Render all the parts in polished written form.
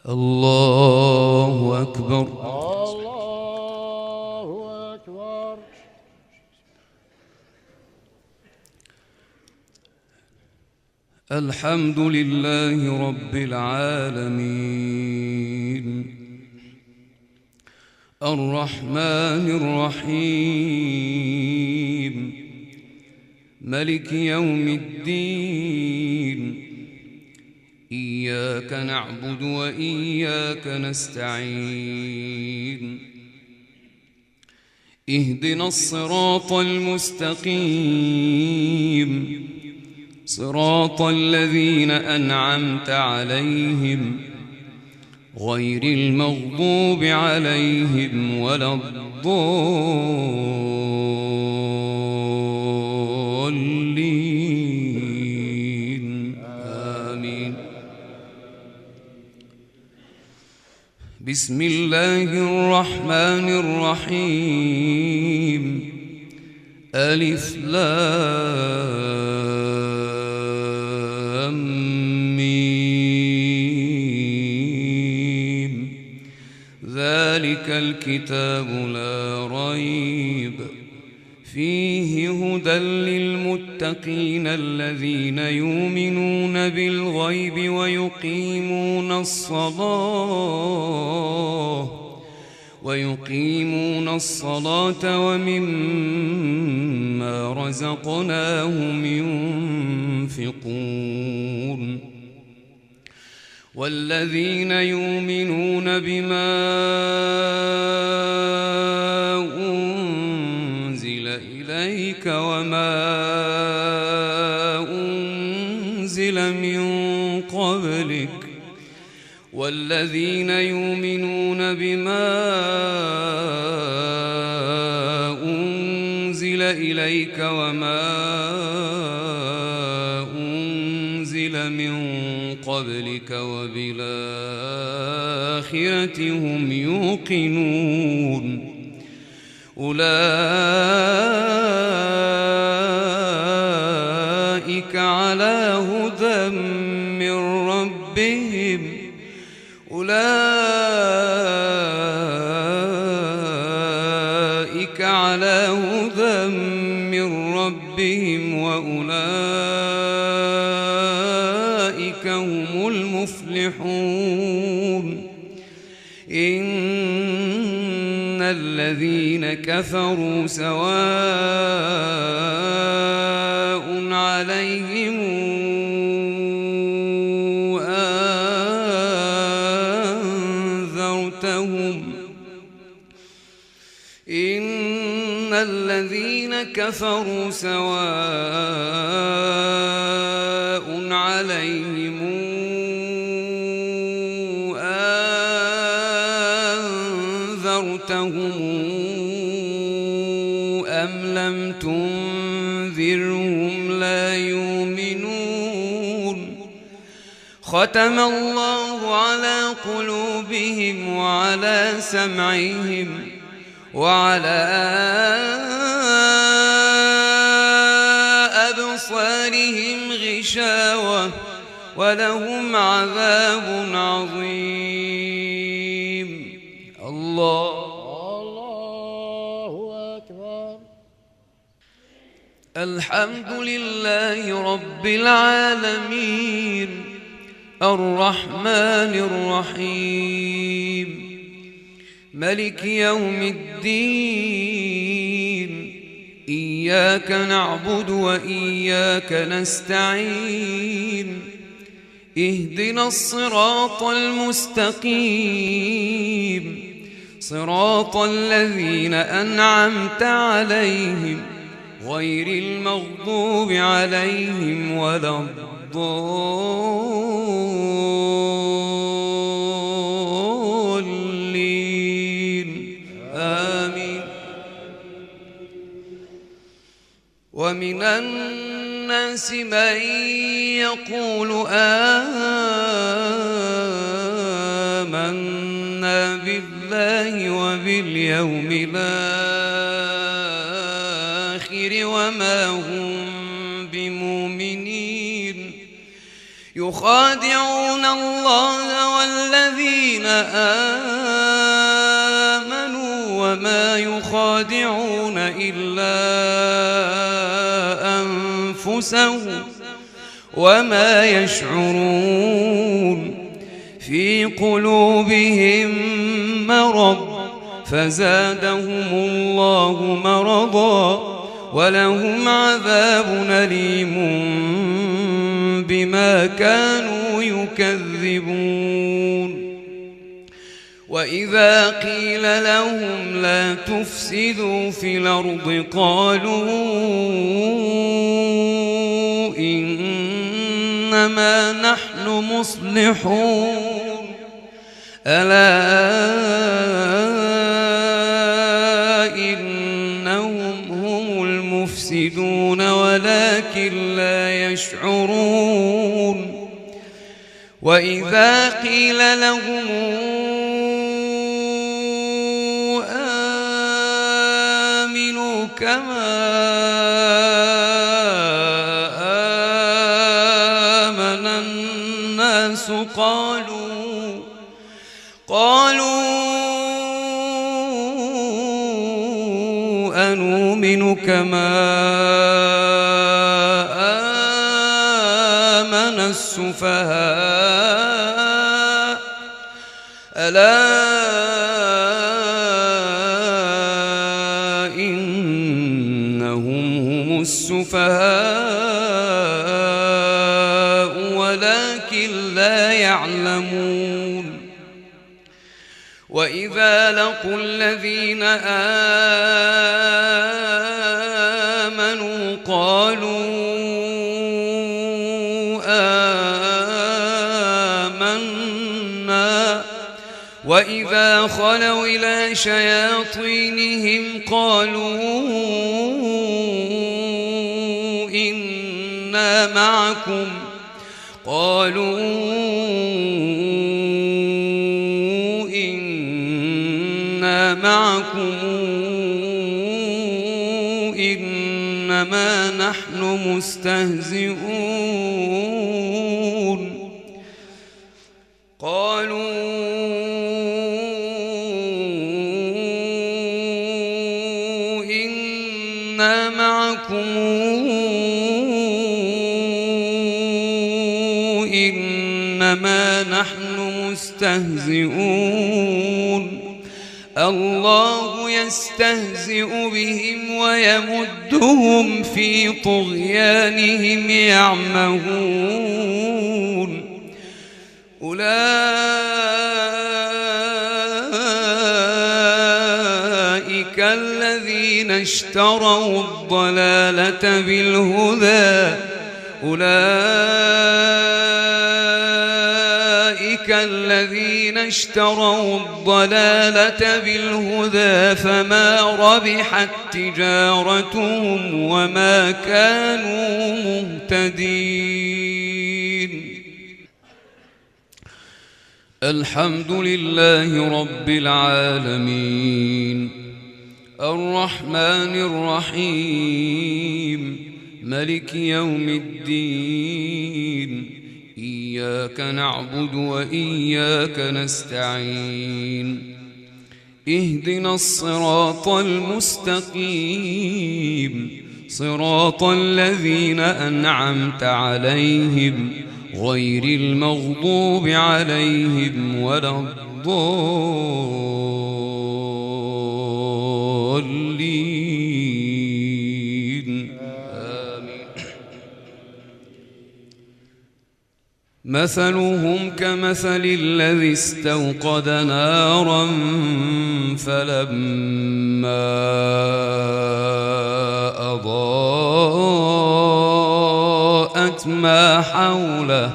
الله أكبر. الله أكبر. الحمد لله رب العالمين الرحمن الرحيم ملك يوم الدين إياك نعبد وإياك نستعين اهدنا الصراط المستقيم صراط الذين أنعمت عليهم غير المغضوب عليهم ولا الضالين آمين. بسم الله الرحمن الرحيم ألف لام ميم ذلك الكتاب لا ريب فيه هدى للمتقين الذين يؤمنون بالغيب ويقيمون الصلاة ومما رزقناهم ينفقون والذين يؤمنون بما أنزل إليك وما أنزل من قبلك والذين يؤمنون بما أنزل إليك وما أنزل من قبلك وبالآخرة هم يوقنون أولئك على هدى من ربهم وأولئك هم المفلحون إن الذين كفروا سواء عليهم الذين كفروا سواء عليهم أنذرتهم أم لم تنذرهم لا يؤمنون ختم الله على قلوبهم وعلى سمعهم وعلى أبصارهم غشاوة ولهم عذاب عظيم. الله أكبر. الحمد لله رب العالمين الرحمن الرحيم ملك يوم الدين إياك نعبد وإياك نستعين اهدنا الصراط المستقيم صراط الذين أنعمت عليهم غير المغضوب عليهم ولا الضالين آمين. ومن الناس من يقول آمنا بالله وباليوم الآخر وما هم بمؤمنين يخادعون الله والذين آمنوا وما يخادعون إلا أنفسهم وما يشعرون في قلوبهم مرض فزادهم الله مرضا ولهم عذاب أليم بما كانوا يكذبون وإذا قيل لهم لا تفسدوا في الأرض قالوا إنما نحن مصلحون ألا إنهم هم المفسدون ولكن لا يشعرون وإذا قيل لهم آمنوا كما آمن الناس قالوا أنؤمن كما آمن السفهاء ألا إنهم هم السفهاء ولكن لا يعلمون وإذا لقوا الذين آمنوا قالوا آمنا وإذا خلوا إلى شياطينهم قالوا إنا معكم إنما نحن مستهزئون الله يستهزئ بهم ويمدهم في طغيانهم يعمهون أولئك الذين اشتروا الضلالة بالهدى فما ربحت تجارتهم وما كانوا مهتدين. الحمد لله رب العالمين الرحمن الرحيم ملك يوم الدين إياك نعبد وإياك نستعين اهدنا الصراط المستقيم صراط الذين أنعمت عليهم غير المغضوب عليهم ولا الضالين آمين. مثلهم كمثل الذي استوقد نارا فلما أضاءت ما حوله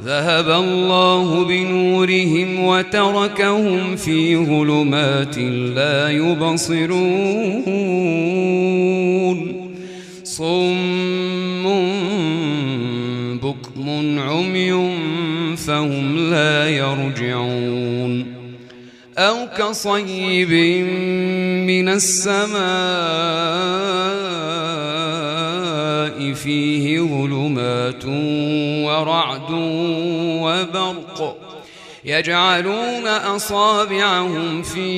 ذهب الله بنورهم وتركهم في ظلمات لا يبصرون صم بكم عمي فهم لا يرجعون أو كصيب من السماء فيه ظلمات ورعد وبرق يجعلون أصابعهم في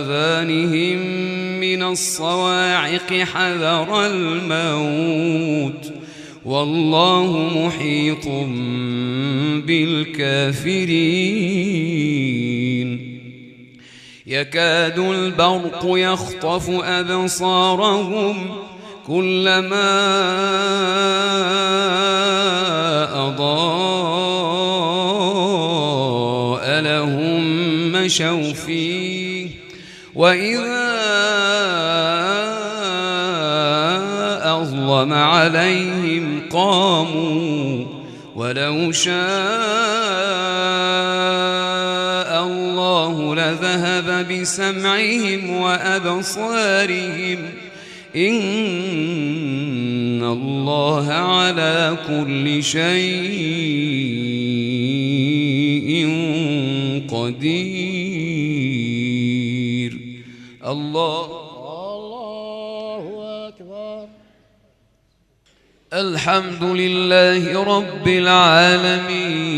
آذانهم من الصواعق حذر الموت والله محيط بالكافرين يكاد البرق يخطف أبصارهم كلما أضاء لهم مشوا فيه وإذا أظلم عليهم قاموا ولو شاء الله لذهب بسمعهم وأبصارهم إن الله على كل شيء قدير. الله أكبر. الحمد لله رب العالمين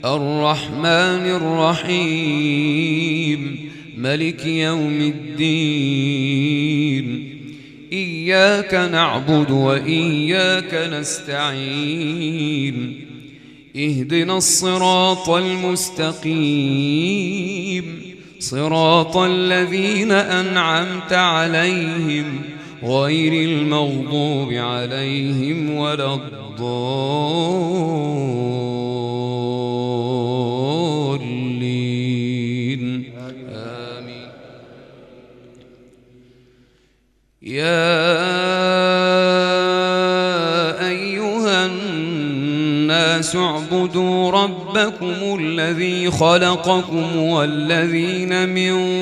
الرحمن الرحيم ملك يوم الدين إياك نعبد وإياك نستعين اهدنا الصراط المستقيم صراط الذين أنعمت عليهم غير المغضوب عليهم ولا الضالين آمين. يا أيها الناس اعبدوا ربكم الذي خلقكم والذين من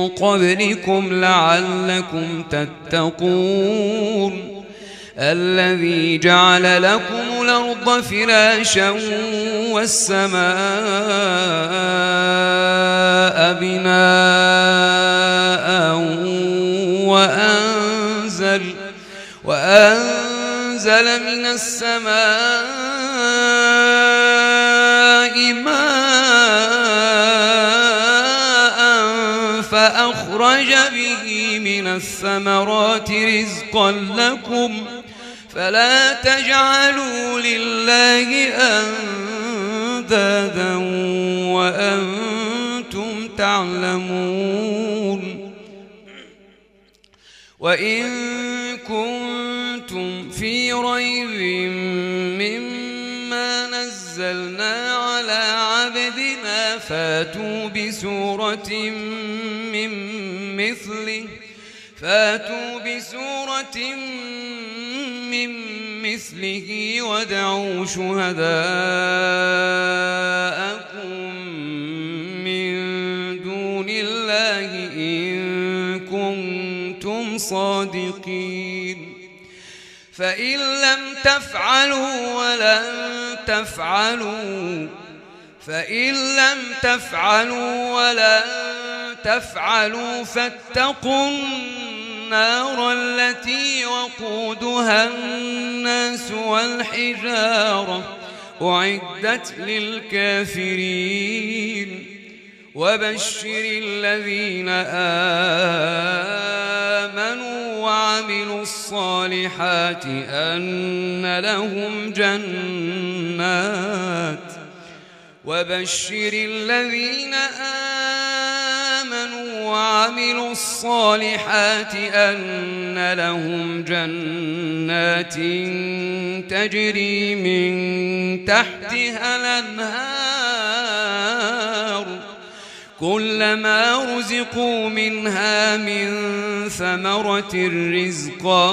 قبلكم لعلكم تتقون الذي جعل لكم الأرض فراشا والسماء بناء وأنزل من السماء ماء فأخرج به من الثمرات رزقا لكم فلا تجعلوا لله أندادا وأنتم تعلمون وإن كنتم في ريب مما نزلنا على عبدنا فاتوا بسورة من مثله وادعوا شهداءكم من دون الله إن كنتم صادقين فإن لم تفعلوا ولن تفعلوا فاتقوا النار التي وقودها الناس والحجارة أعدت للكافرين وبشر الذين آمنوا وعملوا الصالحات أن لهم جنات تجري من تحتها الأنهار كلما رزقوا منها من ثمرة رزقا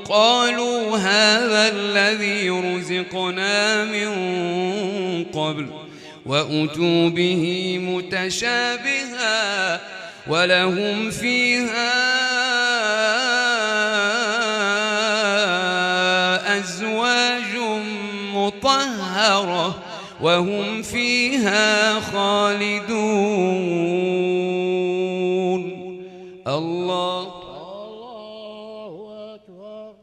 قالوا هذا الذي رزقنا من قبل وأتوا به متشابها ولهم فيها أزواج مطهرة وهم فيها خالدون. الله أكبر.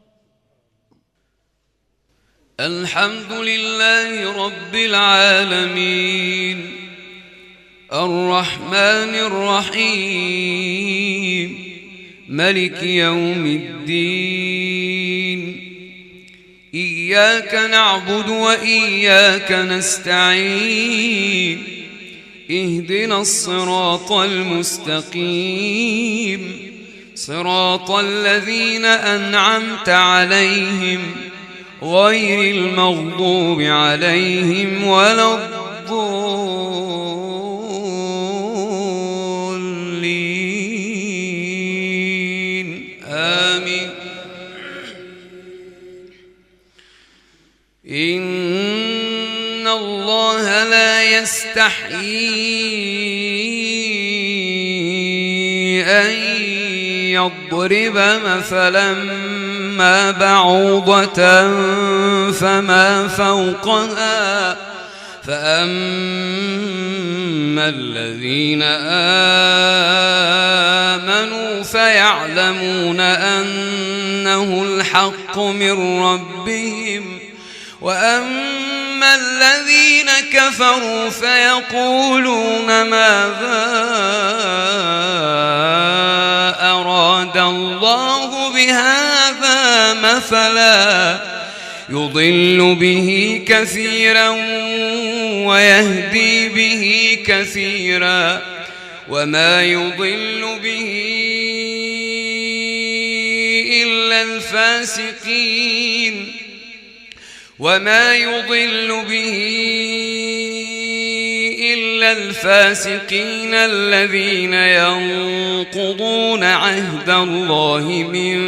الحمد لله رب العالمين الرحمن الرحيم ملك يوم الدين إياك نعبد وإياك نستعين اهدنا الصراط المستقيم صراط الذين أنعمت عليهم غير المغضوب عليهم ولا الضالين آمين. إن الله لا يستحيي أن يضرب مثلا ما بعوضة فما فوقها فأما الذين آمنوا فيعلمون أنه الحق من ربهم وأما الذين كفروا فيقولون ماذا أراد الله بهذا مثلا يضل به كثيرا ويهدي به كثيرا وما يضل به إلا الفاسقين الذين ينقضون عهد الله من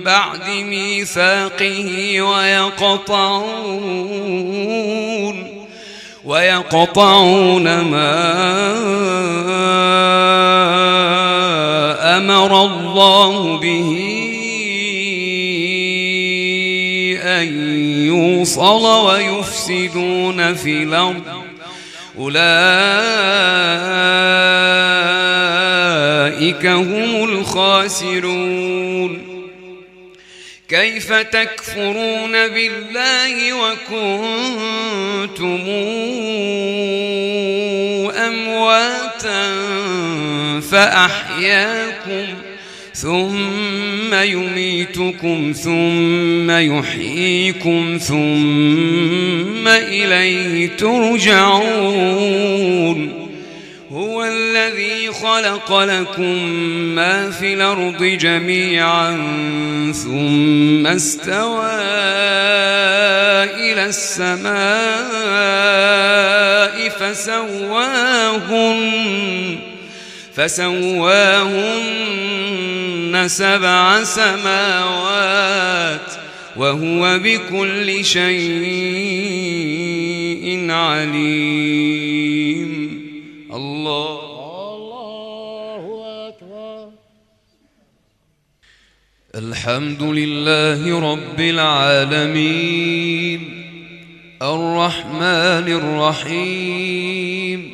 بعد ميثاقه ويقطعون ما أمر الله به أن يوصل ويفسدون في الأرض أولئك هم الخاسرون. كيف تكفرون بالله وكنتم أمواتا فأحياكم ثم يميتكم ثم يحييكم ثم إليه ترجعون. هو الذي خلق لكم ما في الأرض جميعا ثم استوى إلى السماء فسواهن 7 سماوات وهو بكل شيء عليم. الله أكبر. الحمد لله رب العالمين الرحمن الرحيم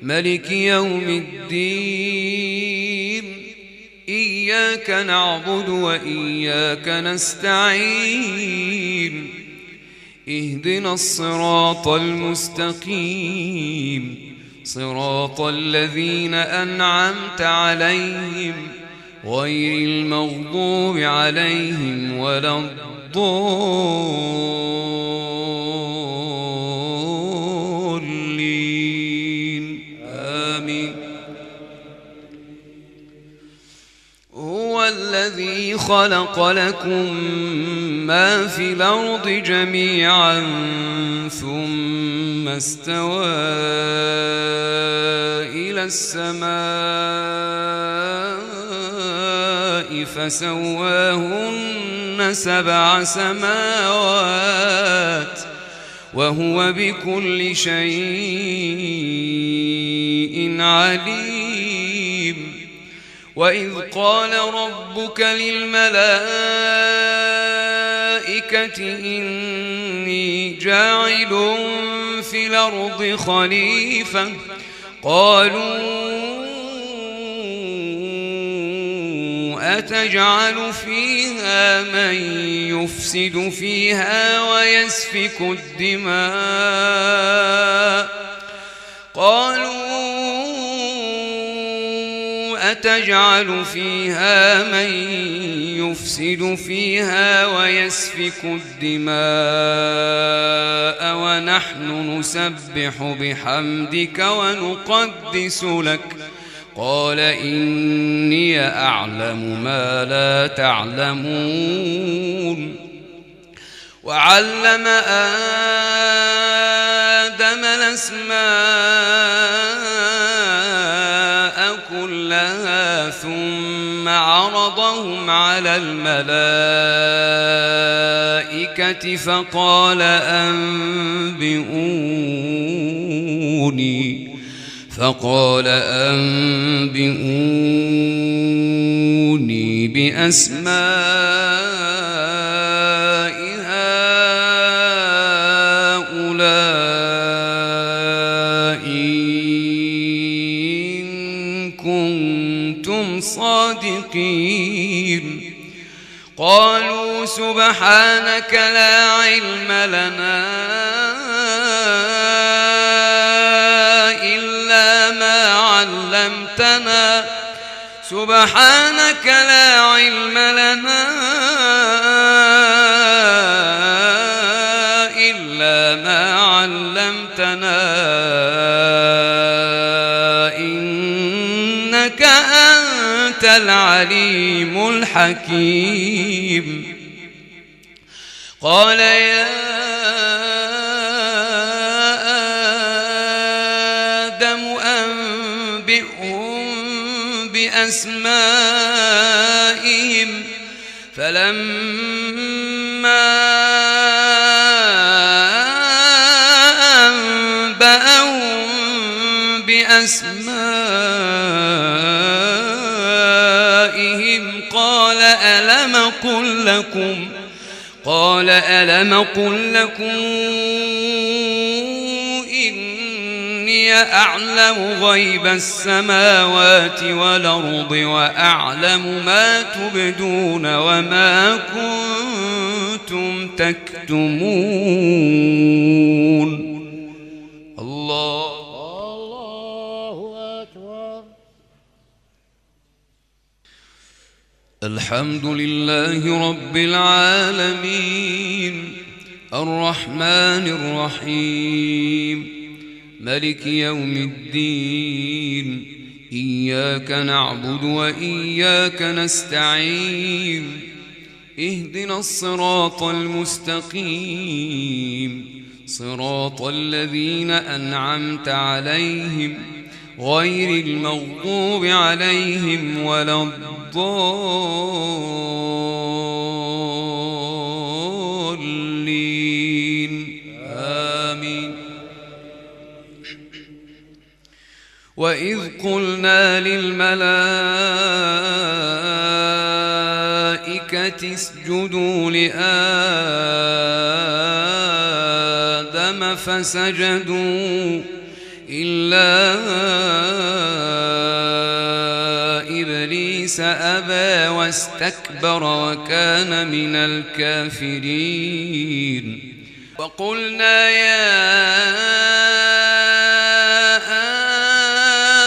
ملك يوم الدين إياك نعبد وإياك نستعين اهدنا الصراط المستقيم صراط الذين أنعمت عليهم غير المغضوب عليهم ولا الضالين آمين. هو الذي خلق لكم ما في الأرض جميعا ثم استوى إلى السماء فسواهن 7 سماوات وهو بكل شيء عليم. وإذ قال ربك للملائكة إني جاعل في الأرض خليفة قالوا أتجعل فيها من يفسد فيها ويسفك الدماء أتجعل فيها من يفسد فيها ويسفك الدماء ونحن نسبح بحمدك ونقدس لك قال إني أعلم ما لا تعلمون وعلم آدم الأسماء كلها ثم عرضهم على الملائكة فقال أنبئوني بأسماء هؤلاء إن كنتم صادقين قالوا سبحانك لا علم لنا إلا ما علمتنا سبحانك لا علم لنا إلا ما علمتنا إنك أنت العليم الحكيم قال يا آدم أنبئهم بأسمائهم فلما أنبأهم بأسمائهم قال ألم قل لكم إني أعلم غيب السماوات والأرض وأعلم ما تبدون وما كنتم تكتمون الله أكبر. الحمد لله رب العالمين الرحمن الرحيم ملك يوم الدين إياك نعبد وإياك نستعين اهدنا الصراط المستقيم صراط الذين أنعمت عليهم غير المغضوب عليهم ولا الضالين آمين وإذ قلنا للملائكة اسجدوا لآدم فسجدوا إلا إبليس أبى واستكبر وكان من الكافرين وقلنا يا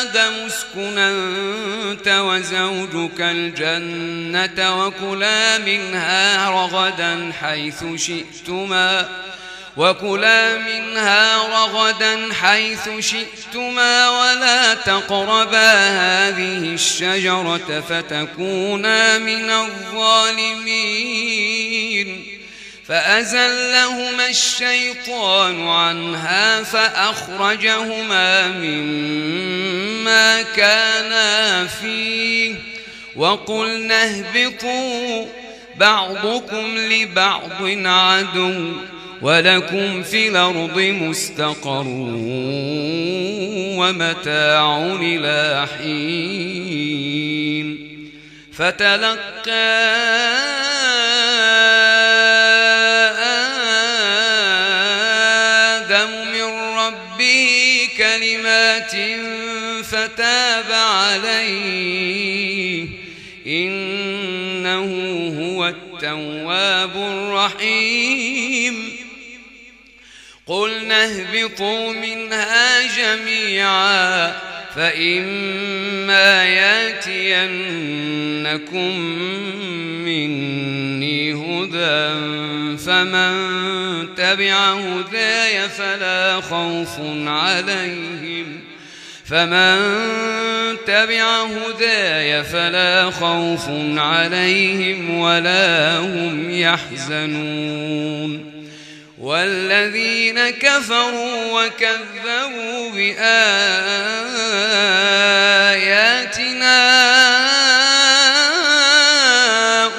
آدم اسكن أنت وزوجك الجنة وكلا منها رغدا حيث شئتما ولا تقربا هذه الشجرة فتكونا من الظالمين فأزلهما الشيطان عنها فأخرجهما مما كانا فيه وقلنا اهبطوا بعضكم لبعض عدو ولكم في الأرض مستقر ومتاع إلى حين فتلقى آدم من ربه كلمات فتاب عليه إنه التواب الرحيم قلنا اهبطوا منها جميعا فإما ياتينكم مني هدى فمن تبع هداي فلا خوف عليهم ولا هم يحزنون والذين كفروا وكذبوا بآياتنا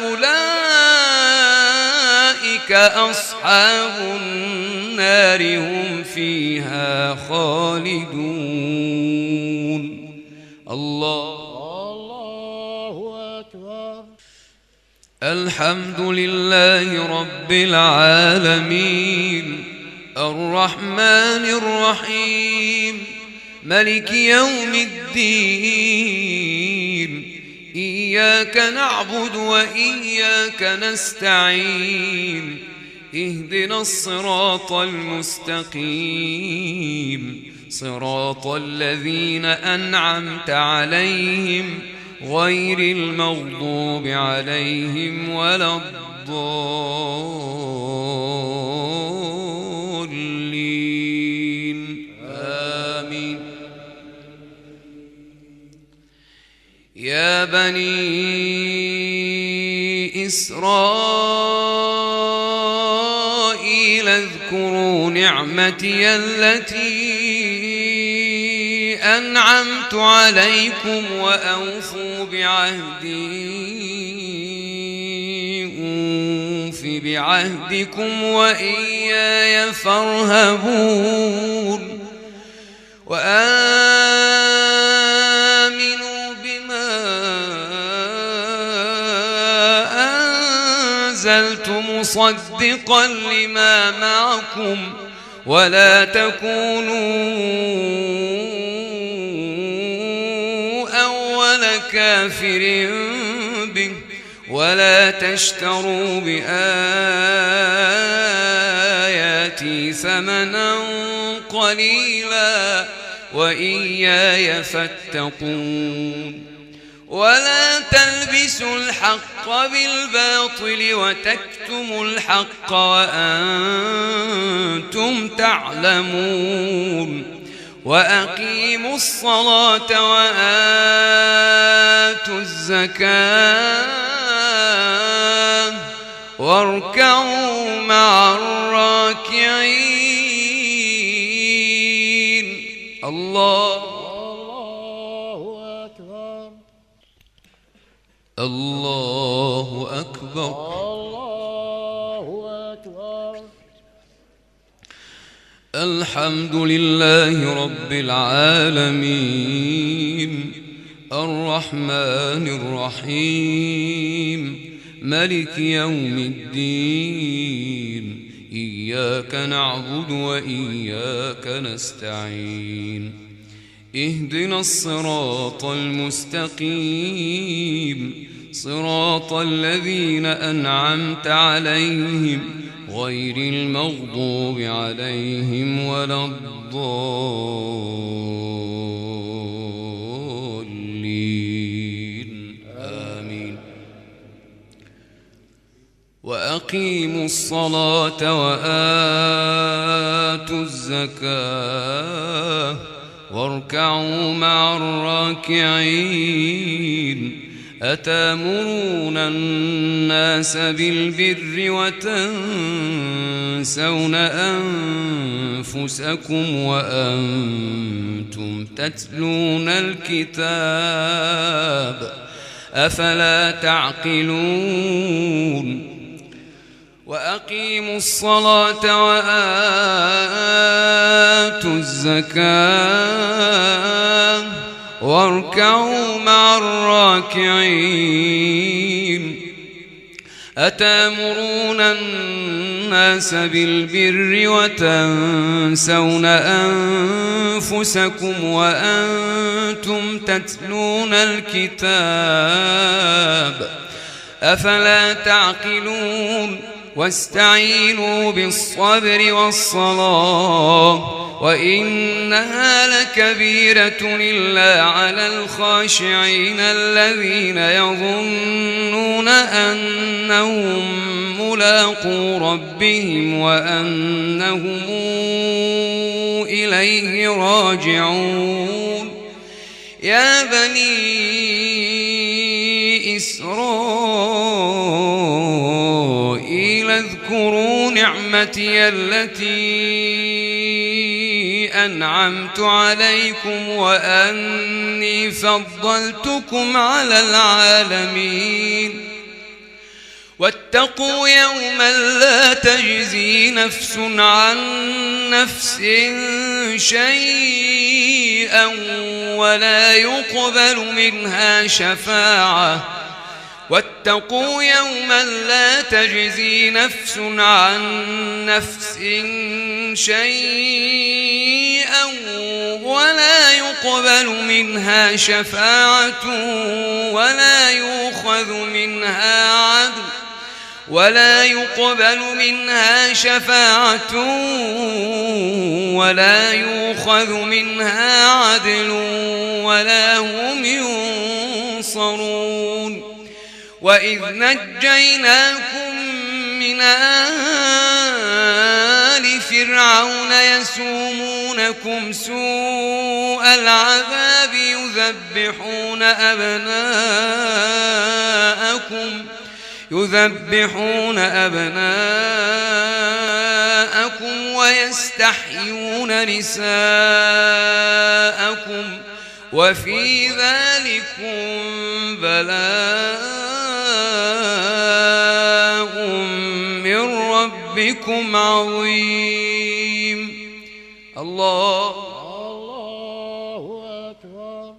أولئك أصحاب النار هم فيها خالدون. الله أكبر. الحمد لله رب العالمين الرحمن الرحيم ملك يوم الدين إياك نعبد وإياك نستعين اهدنا الصراط المستقيم صراط الذين أنعمت عليهم غير المغضوب عليهم ولا الضالين آمين. يا بني إسرائيل اذكروا نعمتي التي أنعمت عليكم وأوفوا بعهدكم وإياي فارهبون وآمنوا بما أنزلت مصدقا لما معكم ولا تكونوا كافر به ولا تشتروا بآياتي ثمنا قليلا وإياي فاتقون ولا تلبسوا الحق بالباطل وتكتموا الحق وأنتم تعلمون وأقيموا الصلاة وآتوا الزكاة واركعوا مع الراكعين. الله أكبر. الله أكبر. الحمد لله رب العالمين الرحمن الرحيم ملك يوم الدين إياك نعبد وإياك نستعين اهدنا الصراط المستقيم صراط الذين أنعمت عليهم غير المغضوب عليهم ولا الضالين آمين. وأقيموا الصلاة وآتوا الزكاة واركعوا مع الراكعين أتأمرون الناس بالبر وتنسون أنفسكم وأنتم تتلون الكتاب أفلا تعقلون وأقيموا الصلاة وآتوا الزكاة واركعوا مع الراكعين أتأمرون الناس بالبر وتنسون أنفسكم وأنتم تتلون الكتاب أفلا تعقلون واستعينوا بالصبر والصلاة وإنها لكبيرة إلا على الخاشعين الذين يظنون أنهم ملاقو ربهم وأنهم إليه راجعون يا بني إسرائيل اذكروا نعمتي التي أنعمت عليكم وأني فضلتكم على العالمين واتقوا يوما لا تجزي نفس عن نفس شيئا ولا يقبل منها شفاعة واتقوا يوما لا تجزي نفس عن نفس شيئا ولا يقبل منها شفاعة ولا يؤخذ منها شفاعة ولا يؤخذ منها عدل ولا هم ينصرون وإذ نجيناكم من آل فرعون يسومونكم سوء العذاب يذبحون أبناءكم ويستحيون نساءكم وفي ذلكم بلاء من ربكم عظيم الله أكبر.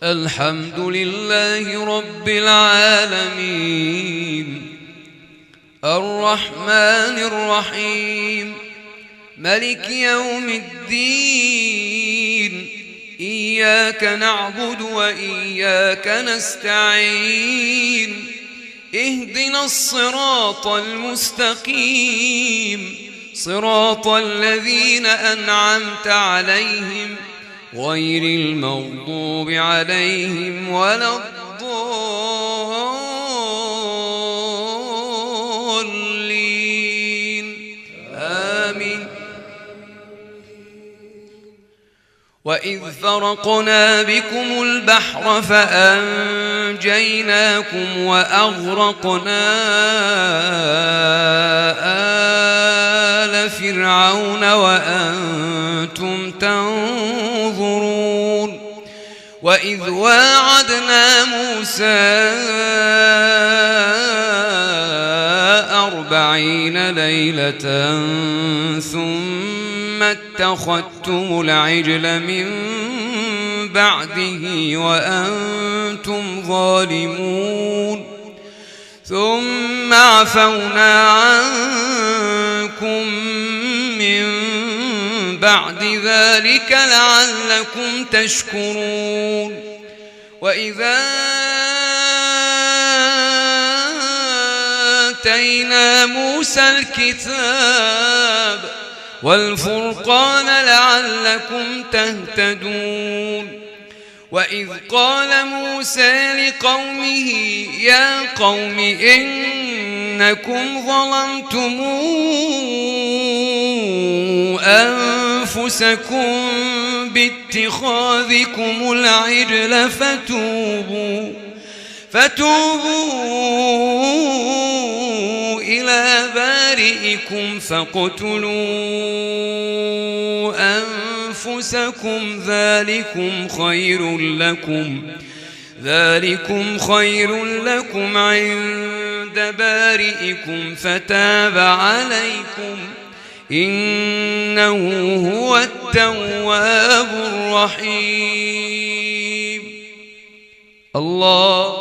الحمد لله رب العالمين الرحمن الرحيم ملك يوم الدين إياك نعبد وإياك نستعين اهدنا الصراط المستقيم صراط الذين أنعمت عليهم غير المغضوب عليهم ولا الضالين آمين. وإذ فرقنا بكم البحر فأنجيناكم وأغرقنا آل فرعون وأنتم تنظرون وإذ واعدنا موسى 40 ليلة ثم اتخذتم العجل من بعده وأنتم ظالمون ثم عفونا عنكم من بعد ذلك لعلكم تشكرون وإذا آتينا موسى الكتاب والفرقان لعلكم تهتدون وإذ قال موسى لقومه يا قوم إنكم ظلمتم أنفسكم باتخاذكم العجل فتوبوا إلى بارئكم فاقتلوا أنفسكم ذلكم خير لكم عند بارئكم فتاب عليكم إنه هو التواب الرحيم. الله